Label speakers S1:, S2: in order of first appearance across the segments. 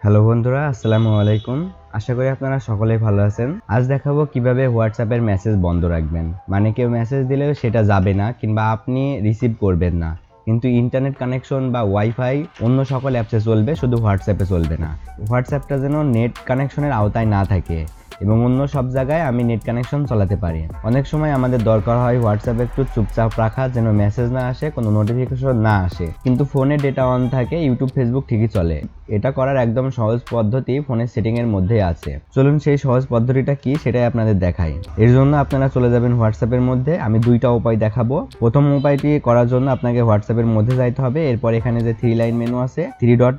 S1: Hello বন্ধুরা, আসসালামু আলাইকুম। আশা করি আপনারা সকলেই ভালো আছেন। আজ দেখাবো কিভাবে হোয়াটসঅ্যাপের মেসেজ বন্ধ রাখবেন। মানে কেউ মেসেজ দিলেও সেটা যাবে না কিংবা আপনি রিসিভ করবেন না, কিন্তু ইন্টারনেট কানেকশন বা ওয়াইফাই অন্য সকল অ্যাপসে চলবে, শুধু হোয়াটসঅ্যাপে চলবে না। হোয়াটসঅ্যাপটা যেন নেট কানেকশনের আওতায় না থাকে এবং অন্য সব জায়গায় আমি নেট কানেকশন চালাতে পারি। অনেক সময় আমাদের দরকার হয় হোয়াটসঅ্যাপে একটু চুপচাপ রাখা, যেন মেসেজ না আসে, কোনো নোটিফিকেশন না আসে, কিন্তু ফোনে ডেটা অন থাকে, ইউটিউব ফেসবুক ঠিকই চলে। এটা করার একদম সহজ পদ্ধতি ফোনের সেটিং এর মধ্যেই আছে। চলুন সেই সহজ পদ্ধতিটা কি সেটাই আপনাদের দেখাই। এর জন্য আপনারা চলে যাবেন হোয়াটসঅ্যাপের মধ্যে। আমি দুইটা উপায় দেখাবো। প্রথম উপায়টি করার জন্য আপনাকে হোয়াটসঅ্যাপের মধ্যে যাইতে হবে। এরপর এখানে যে থ্রি লাইন মেনু আছে, থ্রি ডট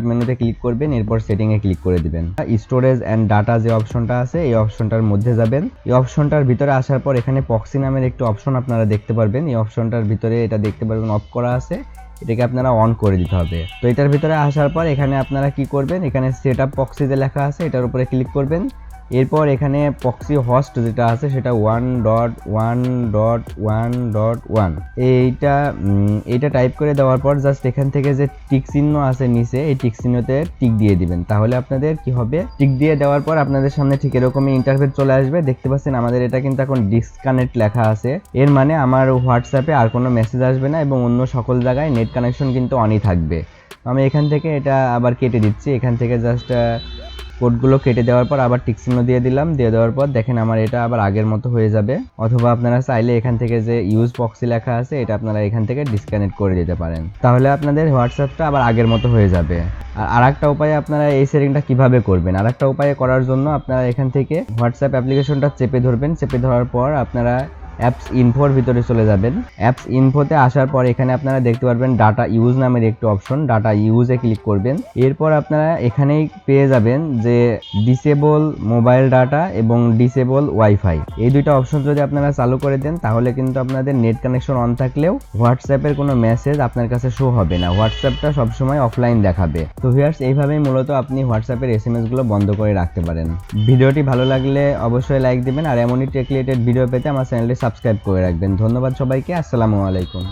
S1: মেনুতে ক্লিক করবেন, এরপর সেটিং এ ক্লিক করে দিবেন। স্টোরেজ এন্ড ডাটা যে অপশনটা আছে, এই অপশনটার মধ্যে যাবেন। এই অপশনটার ভিতরে আসার পর এখানে প্রক্সি নামের একটি অপশন আপনারা দেখতে পারবেন। এই অপশনটার ভিতরে এটা দেখতে পারবেন অফ করা আছে, এটাকে আপনারা অন করে দিতে হবে। তো এটার ভিতরে আসার পর এখানে আপনারা কি করবেন, এখানে সেট আপ প্রক্সি যে লেখা আছে এটার উপরে ক্লিক করবেন। এরপর এখানে প্রক্সি হোস্ট যেটা আছে সেটা 1.1.1.1 এইটা টাইপ করে দেওয়ার পর জাস্ট এখান থেকে যে টিক চিহ্ন আছে নিচে, এই টিক চিহ্নতে টিক দিয়ে দিবেন। তাহলে আপনাদের কি হবে, টিক দিয়ে দেওয়ার পর আপনাদের সামনে ঠিক এরকমই ইন্টারফেস চলে আসবে। দেখতে পাচ্ছেন আমাদের এটা কিন্তু এখন ডিসকানেক্ট লেখা আছে। এর মানে আমার হোয়াটসঅ্যাপে আর কোনো মেসেজ আসবে না এবং অন্য সকল জায়গায় নেট কানেকশন কিন্তু অনই থাকবে। আমি এখান থেকে এটা আবার কেটে দিচ্ছি। এখান থেকে জাস্ট কোডগুলো কেটে দেওয়ার পর আবার টিক চিহ্ন দিয়ে দিলাম। দিয়ে দেওয়ার পর দেখেন আমার এটা আবার আগের মতো হয়ে যাবে। অথবা আপনারা চাইলে এখান থেকে যে ইউজ প্রক্সি লেখা আছে এটা আপনারা এখান থেকে ডিসকানেক্ট করে দিতে পারেন। তাহলে আপনাদের হোয়াটসঅ্যাপটা আবার আগের মতো হয়ে যাবে। আর আরেকটা উপায়ে আপনারা এই সেটিংটা কিভাবে করবেন, আরেকটা উপায়ে করার জন্য আপনারা এখান থেকে হোয়াটসঅ্যাপ অ্যাপ্লিকেশনটা চেপে ধরবেন। চেপে ধরার পর আপনারা অ্যাপস ইনফোর ভিতরে চলে যাবেন। অ্যাপস ইনফোতে আসার পর এখানে আপনারা দেখতে পারবেন ডাটা ইউজ নামের একটি অপশন, ডাটা ইউজে ক্লিক করবেন। এরপর আপনারা এখানেই পেয়ে যাবেন যে ডিসেবল মোবাইল ডাটা এবং ডিসেবল ওয়াইফাই, এই দুইটা অপশন যদি আপনারা চালু করে দেন তাহলে কিন্তু আপনাদের নেট কানেকশন অন থাকলেও হোয়াটসঅ্যাপের কোনো মেসেজ আপনার কাছে শো হবে না, হোয়াটসঅ্যাপটা সবসময় অফলাইন দেখাবে। তো ভিউয়ার্স, এইভাবেই মূলত আপনি হোয়াটসঅ্যাপের এসএমএস গুলো বন্ধ করে রাখতে পারেন। ভিডিওটি ভালো লাগলে অবশ্যই লাইক দিবেন আর এমনই টেক রিলেটেড ভিডিও পেতে আমার চ্যানেলটি সাবস্ক্রাইব করে রাখবেন। ধন্যবাদ সবাইকে। আসসালামু আলাইকুম।